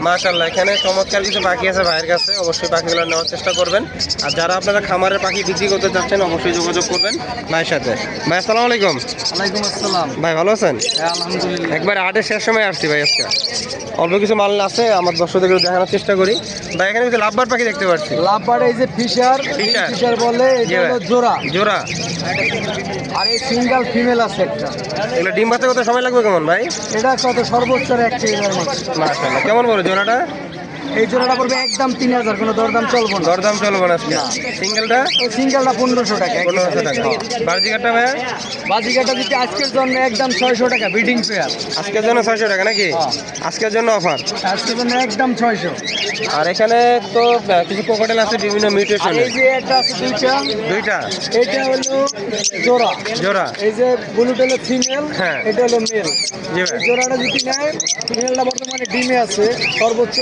মাশাআল্লাহ, এখানে চমৎকার কিছু পাখি আছে ভাইয়ের কাছে, অবশ্যই পাখিগুলো নেওয়ার চেষ্টা করবেন। আর যারা আপনারা খামারের পাখি বিক্রি করতে চাচ্ছেন অবশ্যই যোগাযোগ করবেন ভাইয়ের সাথে। ভাই আসসালামু আলাইকুম। ওয়ালাইকুম আসসালাম। ভাই ভালো আছেন? হ্যাঁ আলহামদুলিল্লাহ। একবার হাটের শেষ সময় আসছি ভাই আজকে, অল্প কিছু মাল আছে আমার দর্শকদের দেখানোর চেষ্টা করি। ভাই এখানে কিছু লাভবার্ড পাখি দেখতে পাচ্ছি। লাভবার্ড এই যে ফিশার বলে, এটা হলো জোড়া জোড়া, আর এই সিঙ্গেল ফিমেল আছে একটা। এগুলো ডিম বাচ্চা কত সময় লাগবে কেমন ভাই? এটা কত সর্বোচ্চ 1 কেজির মতো। মাশাআল্লাহ, কেমন বলো জোড়াটা? এই জোড়াটা পড়বে একদম 3000, কোনো দরদাম চলবে না। দরদাম চলবে না আজকে? সিঙ্গেলটা? এই সিঙ্গেলটা 1500 টাকা। 1500 টাকা। বাজিকারটা ভাই? বাজিকাটা যদি আজকের জন্য একদম 600 টাকা ব্রিডিং পেয়ার। আজকের জন্য 600 টাকা নাকি? আজকের জন্য অফার? আজকের জন্য একদম 600। আর এখানে তো কিছু কোকাটেল আছে বিভিন্ন মিউটেশন। এই যে একটা আছে দুইটা। এটা হলো জোড়া। জোড়া। এই যে ব্লুটা হলো ফিমেল, হ্যাঁ। এটা হলো মেল। জি এই ভাই। জোড়াটা যদি নেয়, ফিমেলটা বর্তমানে ডিমে আছে, সর্বোচ্চ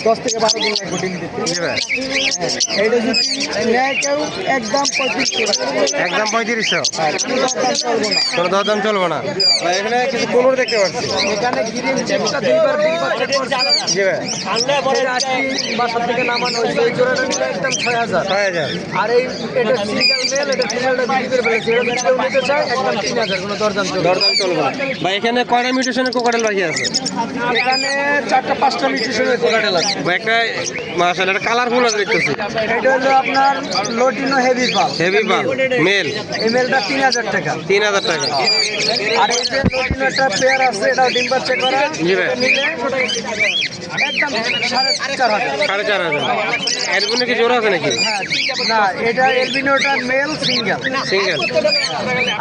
10 থেকে 12 দিন লাগবে ডিম দিতে। জি ভাই। এইটা যদি নেয় কেউ একদম 3500 টাকা। একদম 3500? হ্যাঁ, কোনো দরদাম চলবে না। কোনো দরদাম চলবে না ভাই। এখানে কিছু কোনোর দেখতে পাচ্ছি। এখানে গ্রিন চেকটা দুইবার ডিম বাচ্চা করছে। জি ভাই। এটা আজকে বাসা থেকে নামানো হয়েছে। এই জোড়াটা নিলে একদম 6000। 6000? আর এটা সিঙ্গেল মেল, এটা ফিমেলটা বিক্রি করে ফেলেছে। এটা যদি কেউ নিতে চায় একদম 3000, কোনো দরদাম চলবে না। দরদাম চলবে না ভাই। এখানে কয়টা মিউটেশনের কোকাটেল পাখি আছে? এখানে 4টা-5টা মিউটেশনের কোকাটেল আছে। ভাই একটা মাশাআল্লাহ, একটা কালারফুল আছে দেখতেছি। এটা হলো আপনার লোটিনো হেভি পাল। হেভি পাল মেল, এই মেলটা 3000 টাকা। 3000 টাকা। আর এই যে লোটিনো একটা পেয়ার আছে, এটাও ডিম বাচ্চা করা। জি ভাই। নিলে একদম 4500। 4500? এর মধ্যে কি জোড়া আছে নাকি? হ্যাঁ, না এটা এলবিনোটা মেল সিঙ্গেল। সিঙ্গেল?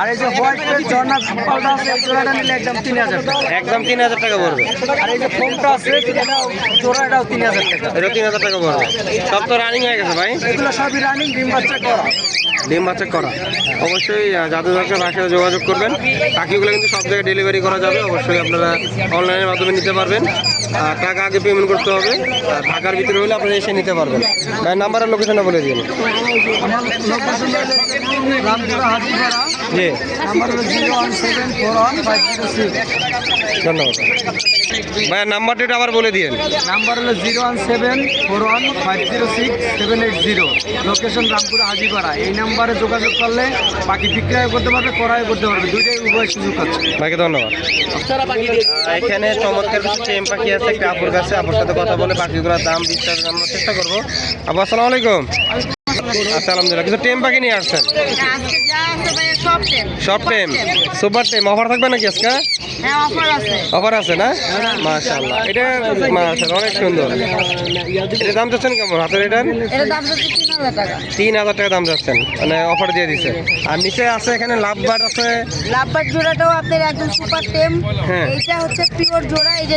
আর এই যে হোয়াইট ঝর্ণা পালটা আছে, এই জোড়াটা নিলে একদম 3000 টাকা। একদম 3000 টাকা পড়বে। আর এই যে ফোমটা আছে, এটাও জোড়া, এটাও 3000 টাকা। এটা 3000 টাকা পড়বে। সব তো রানিং হয়ে গেছে ভাই? এগুলো সবই রানিং, ডিম বাচ্চা করা। ডিম বাচ্চা করা। অবশ্যই যাদের দরকার ভাইয়ের সাথে যোগাযোগ করবেন। পাখিগুলো কিন্তু সব জায়গায় ডেলিভারি করা যাবে, অবশ্যই আপনারা অনলাইনের মাধ্যমে নিতে পারবেন। টাকা আগে পেমেন্ট করতে হবে। ঢাকার ভিতরে হলে আপনারা এসে নিতে পারবেন। ভাই নাম্বার আর লোকেশনটা বলে দিন। আমার লোকেশন রামপুরা হাজিপাড়া। জি, নাম্বার হলো 017415506। ধন্যবাদ ভাইয়ের নাম্বারটা আবার বলে দিন। নাম্বার হলো 017415506-780। লোকেশন রামপুরা হাজিপাড়া। এই নাম্বারে যোগাযোগ করলে পাখি বিক্রয় করতে পারবে, ক্রয় করতে পারবে, দুইটাই উভয় সুযোগ আছে। ভাইকে ধন্যবাদ। এখানে চমৎকার কিছু টেম পাখি আছে একটা আপুর কাছে। আপুর সাথে কথা বলে পাখিগুলোর দাম বিস্তারিত জানানোর চেষ্টা করবো। আপু আসসালামু আলাইকুম। আচ্ছা আলহামদুলিল্লাহ, কিছু টেম পাখি নিয়ে আসছেন? সব টেম? সুপার টেম অফার থাকবে নাকি আজকে? অফার আছে না? মাশাআল্লাহ, এটা মাশাআল্লাহ অনেক সুন্দর। এটার দাম চাচ্ছেন কেমন হাতের? এটার 3000 টাকা দাম চাচ্ছেন, মানে অফার দিয়ে দিচ্ছে। আর নিচে আছে এখানে লাভবার্ড আছে। লাভবার্ড জোড়াটাও আপনার একদম সুপার টেম। হ্যাঁ। এইটা হচ্ছে পিওর জোড়া। এই যে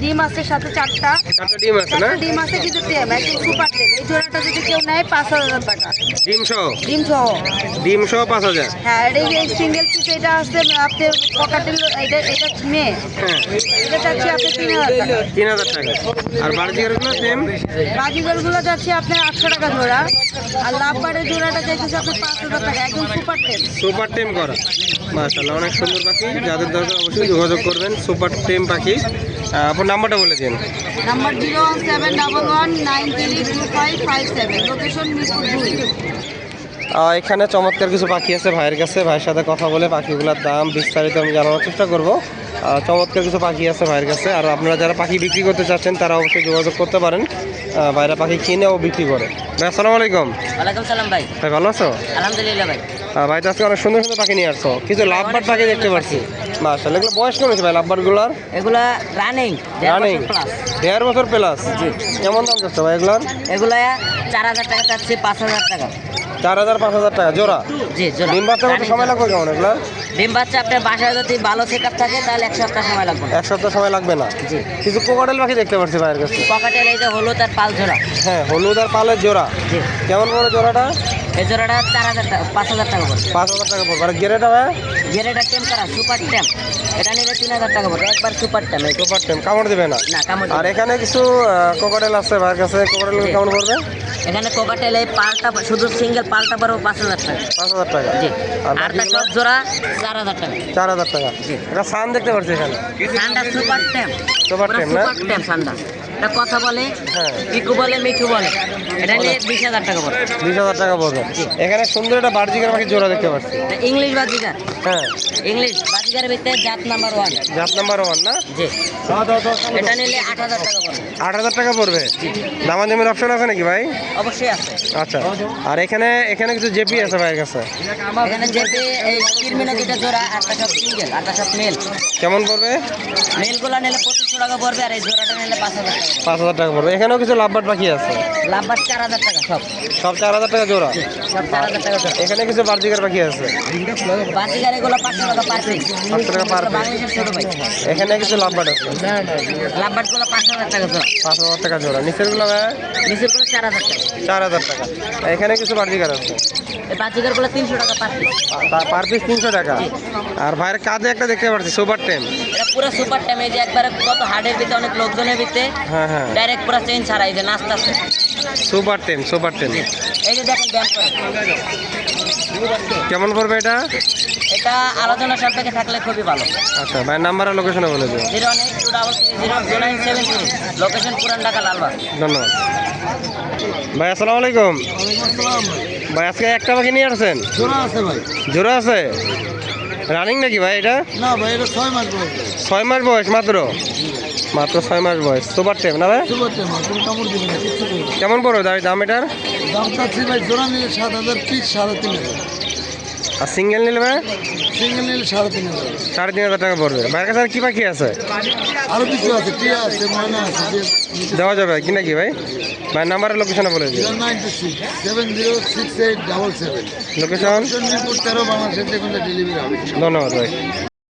ডিম আছে সাথে 4টা ডিম আছে না? ডিম আছে কিন্তু টেম, একদম সুপার টেম। এই জোড়াটা যদি কেউ নেয় 5000 টাকা। ডিম সহ? ডিম সহ। ডিম সহ 5000? হ্যাঁ, এই সিঙ্গেল পিস এটা আছে আপনার পকাটেল, এটা মেয়ে। হ্যাঁ। এটা চাচ্ছি আপনি 3000 টাকা। 3000 টাকা। আর বার্জিকারগুলো টেম? বাজিগরগুলো যাচ্ছে আপনার 800 টাকা জোড়া। আর লাভবার্ডের জোড়াটা চাইছে আপনার 5000 টাকা, একদম সুপার টেম। সুপার টেম করা। মাশাআল্লাহ অনেক সুন্দর পাখি, যাদের দরকার অবশ্যই যোগাযোগ করবেন। সুপার টেম পাখি। আপনার নাম্বারটা বলে দিন। নাম্বার 01711932557। লোকেশন মিরপুর 2। এখানে চমৎকার কিছু পাখি আছে ভাইয়ের কাছে। ভাইয়ের সাথে কথা বলে পাখিগুলোর দাম বিস্তারিত আমি জানানোর চেষ্টা করব। চমৎকার কিছু পাখি আছে ভাইয়ের কাছে। আর আপনারা যারা পাখি বিক্রি করতে চাচ্ছেন তারা অবশ্যই যোগাযোগ করতে পারেন। ভাইরা পাখি কিনে ও বিক্রি করে। ভাই আসসালামু আলাইকুম। ওয়ালাইকুম সালাম ভাই। ভাই ভালো আছো? আলহামদুলিল্লাহ ভাই। ভাই তো আজকে অনেক সুন্দর সুন্দর পাখি নিয়ে আসছো। কিছু লাভবার্ড পাখি দেখতে পাচ্ছি। মাশাআল্লাহ, এগুলো বয়স কেমন হয়েছে ভাই লাভবার্ডগুলোর? এগুলা রানিং। রানিং 1.5 বছর প্লাস? জি। কেমন দাম চাচ্ছ ভাই এগুলোর? এগুলা 4000 টাকা চাচ্ছি, 5000 টাকা। 4000-5000 টাকা জোড়া? জি জোড়া। ডিম বাচ্চা করতে সময় লাগবে কেমন এগুলো? ডিম বাচ্চা আপনার বাসায় যদি ভালো সেটআপ থাকে তাহলে 1 সপ্তাহ সময় লাগবে। 1 সপ্তাহ সময় লাগবে না? জি। কিছু কোকাটেল পাখি দেখতে পাচ্ছি ভাইয়ের কাছে। পকেটের এই যে হলুদ আর পাল জোড়া। হ্যাঁ, হলুদ আর পালের জোড়া। জি। কেমন পড়ে জোড়াটা? এই জোড়াটা 4000 টাকা, 5000 টাকা পড়বে। 5000 টাকা পড়বে। আর গেরেটা ভাই? গেরেটা টেম করা সুপার টেম, এটা নিলে 3000 টাকা পড়বে, একবার সুপার টেম। সুপার টেম কামড় দেবে না? না কামড় আর এখানে কিছু কোকাটেল আছে ভাইয়ের কাছে, কোকাটেল কেমন পড়বে? এখানে কোকাটেলে পালটা শুধু সিঙ্গেল পালটা পড়বে 5000 টাকা। 5000 টাকা। জি। আর আর তার সব জোড়া 4000 টাকা। 4000 টাকা। এটা সান দেখতে পাচ্ছি এখানে, সান্ডা সুপার টেম, সুপার টেম না? সুপার টেম সান্ডা। এটা কথা বলে, হ্যাঁ। পিকু বলে, মিঠু বলে। এটা নিয়ে 20000 টাকা পড়বে। 20000 টাকা পড়বে। এখানে সুন্দর একটা বার্জিকের পাখি জোড়া দেখতে পাচ্ছি। এটা ইংলিশ বাজিকার, হ্যাঁ, ইংলিশ বাজিকারের ভিতরে জাত নাম্বার 1। জাত নাম্বার 1 না? জি। এটা নিলে 8000 টাকা পড়বে। 8000 টাকা পড়বে। দামাদামির অপশন আছে নাকি ভাই? অবশ্যই আছে। আচ্ছা। আর এখানে এখানে কিছু জেপি আছে ভাইয়ের কাছে, এখানে যেতে এই কিরমিনা দুটা জোড়া, একটা সব সিঙ্গেল, একটা সব মেল। কেমন পড়বে? মেলগুলো নিলে 2500 টাকা পড়বে, আর এই জোড়াটা নিলে 5000 টাকা পড়বে। 5000 টাকা পড়বে। এখানেও কিছু লাভবাট পাখি আছে, লাভবার 4000 টাকা সব। সব 4000 টাকা জোড়া। সব 4000 টাকা জোড়া। এখানে কিছু বার্জিকের পাখি আছে, বাজিকার এগুলো 500 টাকা পার পিস। 500 টাকা পার পিস। বাংলাদেশের ছোট ভাই। এখানে কিছু লাভবাট আছে, লাভবারগুলো 5000 টাকা জোড়া। 5000 টাকা জোড়া। নিচের গুলো ভাই নিচেরগুলো 4000 টাকা। 4000 টাকা। এখানে কিছু বার্জিকার আছে, এই বাজিকারগুলো 300 টাকা পার পিস। পার পিস 300 টাকা। আর ভাইয়ের কাঁধে একটা দেখতে পাচ্ছি সুপার টেম। এটা পুরো সুপার টাইম, এই যে একবারে কত হার্ডের ভিতরে, অনেক লোকজনের ভিতরে হ্যাঁ হ্যাঁ, ডাইরেক্ট পুরো চেঞ্জ ছাড়া, এই যে নাস্তা আছে। সুপার টেম, সুপার টেম। এই যে দেখেন ব্যায়াম করে। কেমন পড়বে এটা? এটা আলোচনা সাপেক্ষে থাকলে খুবই ভালো। আচ্ছা ভাইয়ের নাম্বার আর লোকেশনে বলে দিন। 01823000973, লোকেশন পুরান ঢাকা লালবাগ। ধন্যবাদ ভাই। আসসালামু আলাইকুম ভাই। আজকে একটা পাখি নিয়ে আসছেন? জোড়া আছে ভাই। জোড়া আছে রানিং নাকি ভাই? এটা না ভাই, এটা 6 মাস বয়স। 6 মাস বয়স মাত্র? মাত্র 6 মাস বয়স। সুপার টেম না ভাই? সুপার টেম, কোনো কামড় দিবে না, কিচ্ছু করবে না। কেমন পড়বে দাম এটার? দাম চাচ্ছি ভাই, জোড়া নিলে 7000 পিস, 3500। আর সিঙ্গেল নিলে ভাই? সিঙ্গেল নিলে 3500। 3500 টাকা পড়বে। ভাইয়ের কাছে আর কি পাখি আছে? আরো কিছু আছে, টিয়া আছে, ময়না আছে, দেওয়া যাবে কি নাকি ভাই? ভাইয়ের নাম্বারের লোকেশনে বলে দিন। 0926706877। লোকেশন? মিরপুর 13, বাংলাদেশের যে কোনো ডেলিভারি হবে। ধন্যবাদ ভাই।